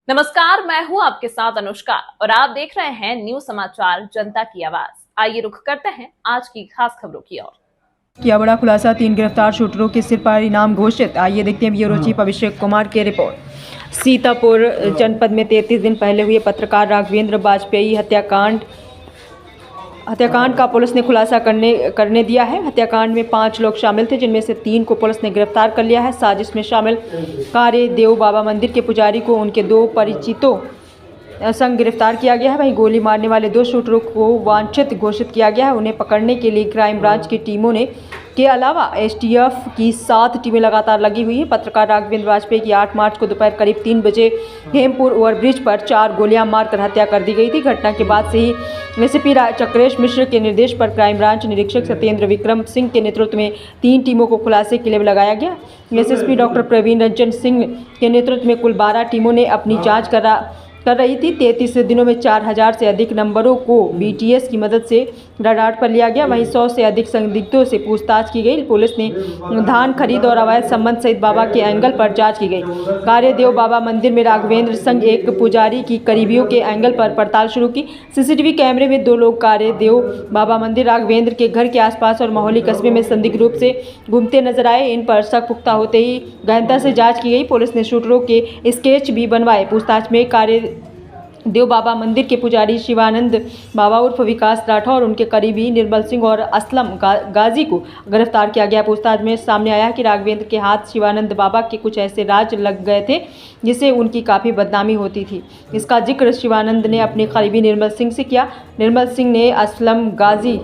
नमस्कार, मैं हूं आपके साथ अनुष्का और आप देख रहे हैं न्यूज समाचार जनता की आवाज। आइए रुख करते हैं आज की खास खबरों की ओर। किया बड़ा खुलासा, 3 गिरफ्तार शूटरों के सिर पर इनाम घोषित। आइए देखते हैं ब्यूरो चीफ अभिषेक कुमार की रिपोर्ट। सीतापुर जनपद में 33 दिन पहले हुए पत्रकार राघवेंद्र वाजपेयी हत्याकांड का पुलिस ने खुलासा करने दिया है। हत्याकांड में 5 लोग शामिल थे, जिनमें से 3 को पुलिस ने गिरफ्तार कर लिया है। साजिश में शामिल कार्य देव बाबा मंदिर के पुजारी को उनके 2 परिचितों संग गिरफ्तार किया गया है। वहीं गोली मारने वाले 2 शूटरों को वांछित घोषित किया गया है। उन्हें पकड़ने के लिए क्राइम ब्रांच की टीमों के अलावा एसटीएफ की 7 टीमें लगातार लगी हुई हैं। पत्रकार राघवेंद्र वाजपेयी की 8 मार्च को दोपहर करीब 3 बजे हेमपुर ओवरब्रिज पर 4 गोलियां मारकर हत्या कर दी गई थी। घटना के बाद से ही एसीपी चक्रेश मिश्र के निर्देश पर क्राइम ब्रांच निरीक्षक सत्येंद्र विक्रम सिंह के नेतृत्व में 3 टीमों को खुलासे के लिए लगाया गया। एसएसपी डॉक्टर प्रवीण रंजन सिंह के नेतृत्व में कुल 12 टीमों ने अपनी जाँच कर रही थी। 33 दिनों में 4000 से अधिक नंबरों को बीटीएस की मदद से रडार पर लिया गया। वहीं 100 से अधिक संदिग्धों से पूछताछ की गई। पुलिस ने धान खरीद और अवैध संबंध सहित बाबा के एंगल पर जांच की गई। कार्यदेव बाबा मंदिर में राघवेंद्र संग एक पुजारी की करीबियों के एंगल पर पड़ताल शुरू की। सीसीटीवी कैमरे में 2 लोग कार्यदेव बाबा मंदिर राघवेंद्र के घर के आसपास और मोहाली कस्बे में संदिग्ध रूप से घूमते नजर आए। इन पर शक पुख्ता होते ही गहनता से जाँच की गई। पुलिस ने शूटरों के स्केच भी बनवाए। पूछताछ में देव बाबा मंदिर के पुजारी शिवानंद बाबा उर्फ विकास राठौर और उनके करीबी निर्मल सिंह और असलम गाजी को गिरफ्तार किया गया। पूछताछ में सामने आया कि राघवेंद्र के हाथ शिवानंद बाबा के कुछ ऐसे राज लग गए थे जिससे उनकी काफ़ी बदनामी होती थी। इसका जिक्र शिवानंद ने अपने करीबी निर्मल सिंह से किया। निर्मल सिंह ने असलम गाजी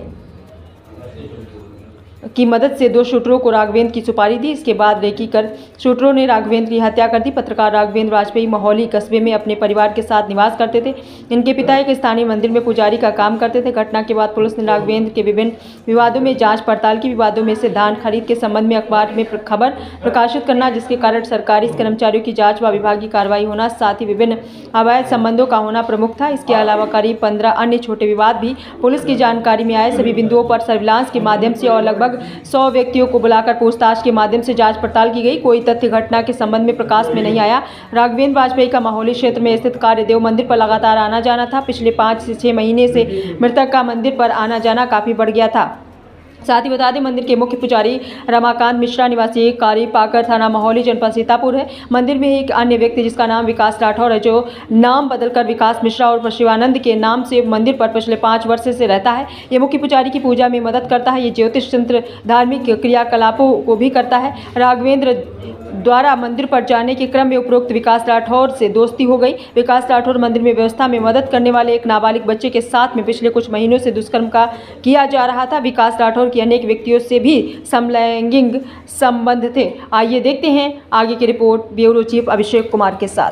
की मदद से 2 शूटरों को राघवेंद्र की सुपारी दी। इसके बाद रेकी कर शूटरों ने राघवेंद्र की हत्या कर दी। पत्रकार राघवेंद्र वाजपेयी मोहाली कस्बे में अपने परिवार के साथ निवास करते थे। इनके पिता एक स्थानीय मंदिर में पुजारी का काम करते थे। घटना के बाद पुलिस ने राघवेंद्र के विभिन्न विवादों में जांच पड़ताल की। विवादों में से धान खरीद के संबंध में अखबार में खबर प्रकाशित करना, जिसके कारण सरकारी कर्मचारियों की जाँच व विभागीय कार्रवाई होना, साथ ही विभिन्न अवैध संबंधों का होना प्रमुख था। इसके अलावा करीब 15 अन्य छोटे विवाद भी पुलिस की जानकारी में आए। सभी बिंदुओं पर सर्विलांस के माध्यम से और लगभग 100 व्यक्तियों को बुलाकर पूछताछ के माध्यम से जांच पड़ताल की गई। कोई तथ्य घटना के संबंध में प्रकाश में नहीं आया। राघवेंद्र वाजपेयी का मोहाली क्षेत्र में स्थित कार्यदेव मंदिर पर लगातार आना जाना था। पिछले 5 से 6 महीने से मृतक का मंदिर पर आना जाना काफी बढ़ गया था। साथ ही बता दें, मंदिर के मुख्य पुजारी रमाकांत मिश्रा निवासी कारी पाकर थाना मोहाली जनपद सीतापुर है। मंदिर में एक अन्य व्यक्ति जिसका नाम विकास राठौर है, जो नाम बदलकर विकास मिश्रा और शिवानंद के नाम से मंदिर पर पिछले 5 वर्ष से रहता है। ये मुख्य पुजारी की पूजा में मदद करता है। ये ज्योतिष तंत्र धार्मिक क्रियाकलापों को भी करता है। राघवेंद्र द्वारा मंदिर पर जाने के क्रम में उपरोक्त विकास राठौर से दोस्ती हो गई। विकास राठौर मंदिर में व्यवस्था में मदद करने वाले एक नाबालिग बच्चे के साथ में पिछले कुछ महीनों से दुष्कर्म किया जा रहा था। विकास राठौर की अनेक व्यक्तियों से भी समलैंगिक संबंध थे। आइए देखते हैं आगे की report bureau chief Abhishek Kumar के साथ।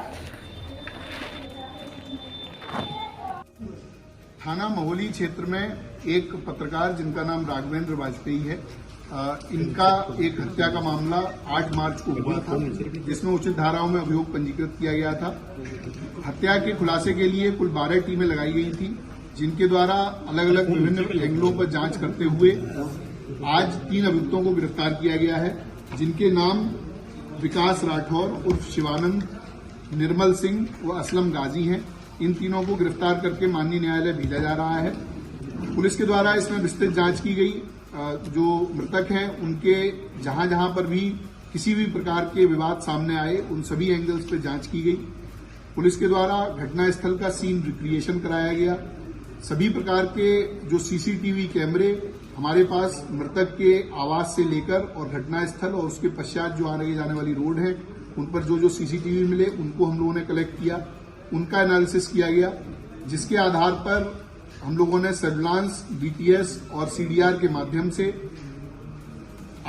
थाना मोहाली क्षेत्र में एक पत्रकार जिनका नाम राघवेंद्र वाजपेयी है, इनका एक हत्या का मामला 8 मार्च को हुआ था, जिसमें उचित धाराओं में अभियोग पंजीकृत किया गया था। हत्या के खुलासे के लिए कुल 12 टीमें लगाई गई थी, जिनके द्वारा अलग अलग विभिन्न एंगलों पर जांच करते हुए आज 3 अभियुक्तों को गिरफ्तार किया गया है, जिनके नाम विकास राठौर उर्फ शिवानंद, निर्मल सिंह व असलम गाजी हैं। इन तीनों को गिरफ्तार करके माननीय न्यायालय भेजा जा रहा है। पुलिस के द्वारा इसमें विस्तृत जांच की गई। जो मृतक हैं उनके जहां जहां पर भी किसी भी प्रकार के विवाद सामने आए, उन सभी एंगल्स पर जांच की गई। पुलिस के द्वारा घटनास्थल का सीन रिक्रिएशन कराया गया। सभी प्रकार के जो सीसीटीवी कैमरे हमारे पास मृतक के आवास से लेकर और घटनास्थल और उसके पश्चात जो आने जाने वाली रोड है, उन पर जो सीसीटीवी मिले उनको हम लोगों ने कलेक्ट किया, उनका एनालिसिस किया गया, जिसके आधार पर हम लोगों ने सर्विलांस, बीटीएस और सीडीआर के माध्यम से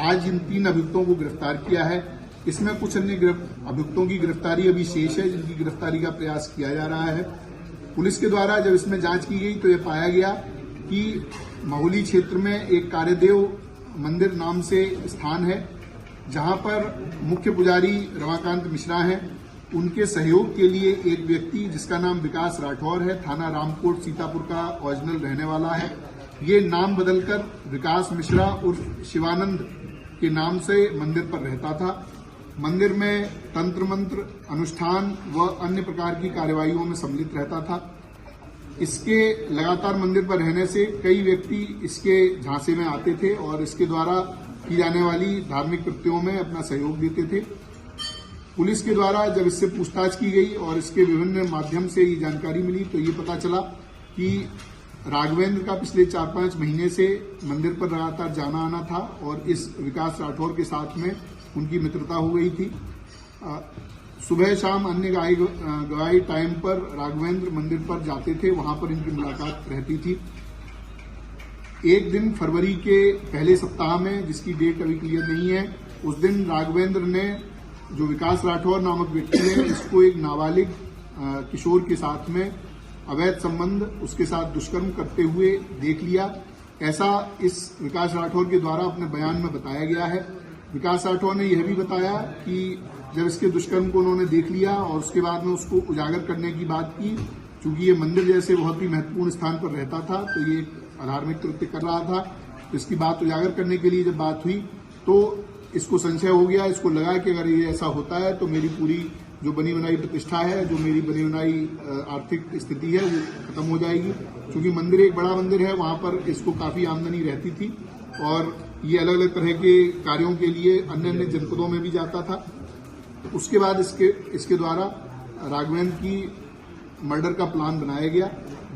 आज इन 3 अभियुक्तों को गिरफ्तार किया है। इसमें कुछ अन्य अभियुक्तों की गिरफ्तारी अभी शेष है, जिनकी गिरफ्तारी का प्रयास किया जा रहा है। पुलिस के द्वारा जब इसमें जांच की गई तो यह पाया गया कि मोहाली क्षेत्र में एक कार्यदेव मंदिर नाम से स्थान है, जहां पर मुख्य पुजारी रमाकांत मिश्रा हैं। उनके सहयोग के लिए एक व्यक्ति जिसका नाम विकास राठौर है, थाना रामकोट सीतापुर का ओरिजिनल रहने वाला है, ये नाम बदलकर विकास मिश्रा उर्फ शिवानंद के नाम से मंदिर पर रहता था। मंदिर में तंत्र मंत्र, अनुष्ठान व अन्य प्रकार की कार्यवाहियों में सम्मिलित रहता था। इसके लगातार मंदिर पर रहने से कई व्यक्ति इसके झांसे में आते थे और इसके द्वारा की जाने वाली धार्मिक कृत्यों में अपना सहयोग देते थे। पुलिस के द्वारा जब इससे पूछताछ की गई और इसके विभिन्न माध्यम से ये जानकारी मिली तो ये पता चला कि राघवेंद्र का पिछले 4-5 महीने से मंदिर पर लगातार जाना आना था और इस विकास राठौर के साथ में उनकी मित्रता हो गई थी। सुबह शाम अन्य गवाही टाइम पर राघवेंद्र मंदिर पर जाते थे, वहां पर इनकी मुलाकात रहती थी। एक दिन फरवरी के पहले सप्ताह में, जिसकी डेट अभी क्लियर नहीं है, उस दिन राघवेंद्र ने, जो विकास राठौर नामक व्यक्ति है, इसको एक नाबालिग किशोर के साथ में अवैध संबंध, उसके साथ दुष्कर्म करते हुए देख लिया। ऐसा इस विकास राठौर के द्वारा अपने बयान में बताया गया है। विकास राठौर ने यह भी बताया कि जब इसके दुष्कर्म को उन्होंने देख लिया और उसके बाद में उसको उजागर करने की बात की, चूंकि ये मंदिर जैसे बहुत ही महत्वपूर्ण स्थान पर रहता था तो ये अधार्मिक कृत्य कर रहा था, तो इसकी बात उजागर करने के लिए जब बात हुई तो इसको संशय हो गया। इसको लगा कि अगर ये ऐसा होता है तो मेरी पूरी जो बनी बनाई प्रतिष्ठा है, जो मेरी बनी बनाई आर्थिक स्थिति है, वो खत्म हो जाएगी। क्योंकि मंदिर एक बड़ा मंदिर है, वहां पर इसको काफी आमदनी रहती थी और ये अलग अलग तरह के कार्यों के लिए अन्य अन्य जनपदों में भी जाता था। उसके बाद इसके द्वारा राघवेंद्र की मर्डर का प्लान बनाया गया।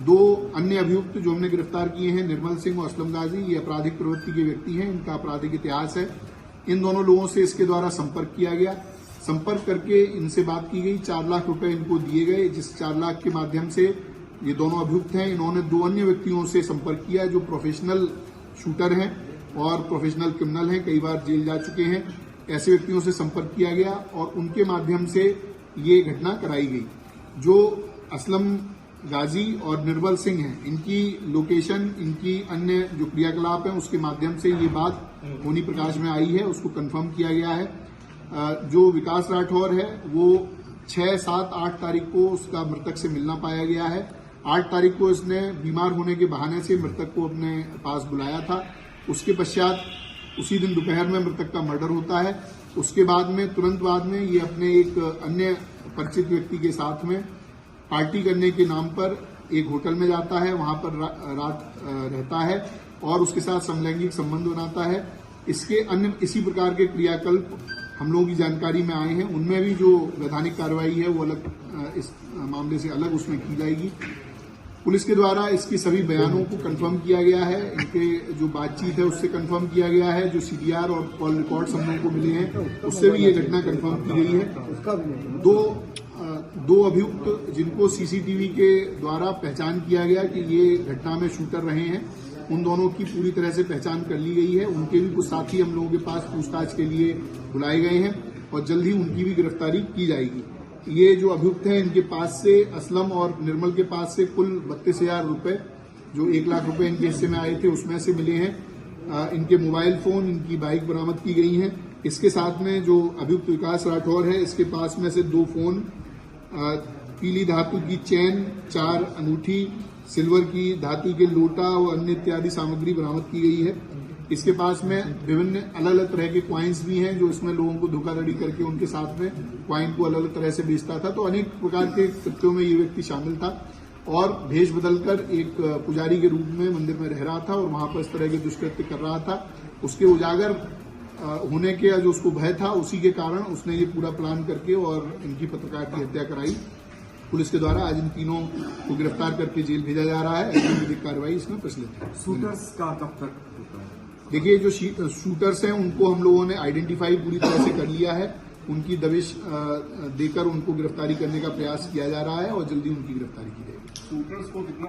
2 अन्य अभियुक्त जो हमने गिरफ्तार किए हैं, निर्मल सिंह और असलम गाजी, ये आपराधिक प्रवृत्ति के व्यक्ति हैं, इनका आपराधिक इतिहास है। इन दोनों लोगों से इसके द्वारा संपर्क किया गया। संपर्क करके इनसे बात की गई, 4 लाख रुपए इनको दिए गए, जिस 4 लाख के माध्यम से ये दोनों अभियुक्त हैं, इन्होंने 2 अन्य व्यक्तियों से संपर्क किया जो प्रोफेशनल शूटर हैं और प्रोफेशनल क्रिमिनल हैं, कई बार जेल जा चुके हैं। ऐसे व्यक्तियों से संपर्क किया गया और उनके माध्यम से ये घटना कराई गई। जो असलम गाजी और निर्मल सिंह हैं, इनकी लोकेशन, इनकी अन्य जो क्रियाकलाप हैं, उसके माध्यम से ये बात होनी प्रकाश में आई है, उसको कंफर्म किया गया है। जो विकास राठौर है वो 6, 7, 8 तारीख को उसका मृतक से मिलना पाया गया है। 8 तारीख को इसने बीमार होने के बहाने से मृतक को अपने पास बुलाया था। उसके पश्चात उसी दिन दोपहर में मृतक का मर्डर होता है। उसके बाद में, तुरंत बाद में, ये अपने एक अन्य परिचित व्यक्ति के साथ में पार्टी करने के नाम पर एक होटल में जाता है, वहां पर रात रहता है और उसके साथ समलैंगिक संबंध बनाता है। इसके अन्य इसी प्रकार के क्रियाकल्प हम लोगों की जानकारी में आए हैं। उनमें भी जो वैधानिक कार्रवाई है वो अलग, इस मामले से अलग उसमें की जाएगी। पुलिस के द्वारा इसके सभी बयानों को कंफर्म किया गया है, इनके जो बातचीत है उससे कंफर्म किया गया है, जो सीडीआर और कॉल रिकॉर्ड्स हम लोगों को मिले हैं उससे भी ये घटना कंफर्म की गई है। दो अभियुक्त जिनको सीसीटीवी के द्वारा पहचान किया गया कि ये घटना में शूटर रहे हैं, उन दोनों की पूरी तरह से पहचान कर ली गई है। उनके भी कुछ साथी हम लोगों के पास पूछताछ के लिए बुलाए गए हैं और जल्द ही उनकी भी गिरफ्तारी की जाएगी। ये जो अभियुक्त हैं, इनके पास से, असलम और निर्मल के पास से कुल 32,000 रुपए, जो 1 लाख रुपए इनके हिस्से में आए थे, उसमें से मिले हैं। इनके मोबाइल फोन, इनकी बाइक बरामद की गई हैं। इसके साथ में जो अभियुक्त विकास राठौर है, इसके पास में से 2 फोन, पीली धातु की चैन, 4 अंगूठी, सिल्वर की धातु के लोटा और अन्य इत्यादि सामग्री बरामद की गई है। इसके पास में विभिन्न अलग अलग तरह के क्वाइंस भी हैं, जो इसमें लोगों को धोखाधड़ी करके उनके साथ में क्वाइन को अलग अलग तरह से बेचता था। तो अनेक प्रकार के कृत्यों में ये व्यक्ति शामिल था और भेष बदलकर एक पुजारी के रूप में मंदिर में रह रहा था और वहां पर इस तरह के दुष्कृत्य कर रहा था। उसके उजागर होने के जो उसको भय था, उसी के कारण उसने ये पूरा प्लान करके और इनकी पत्रकार की हत्या कराई। पुलिस के द्वारा आज इन तीनों को गिरफ्तार करके जेल भेजा जा रहा है। विधिक कार्रवाई इसमें प्रचलित है। शूटर्स का कब तक होता है? देखिए, जो शूटर्स हैं उनको हम लोगों ने आइडेंटिफाई पूरी तरह से कर लिया है। उनकी दबिश देकर उनको गिरफ्तारी करने का प्रयास किया जा रहा है और जल्दी उनकी गिरफ्तारी की जाएगी। शूटर्स को कितना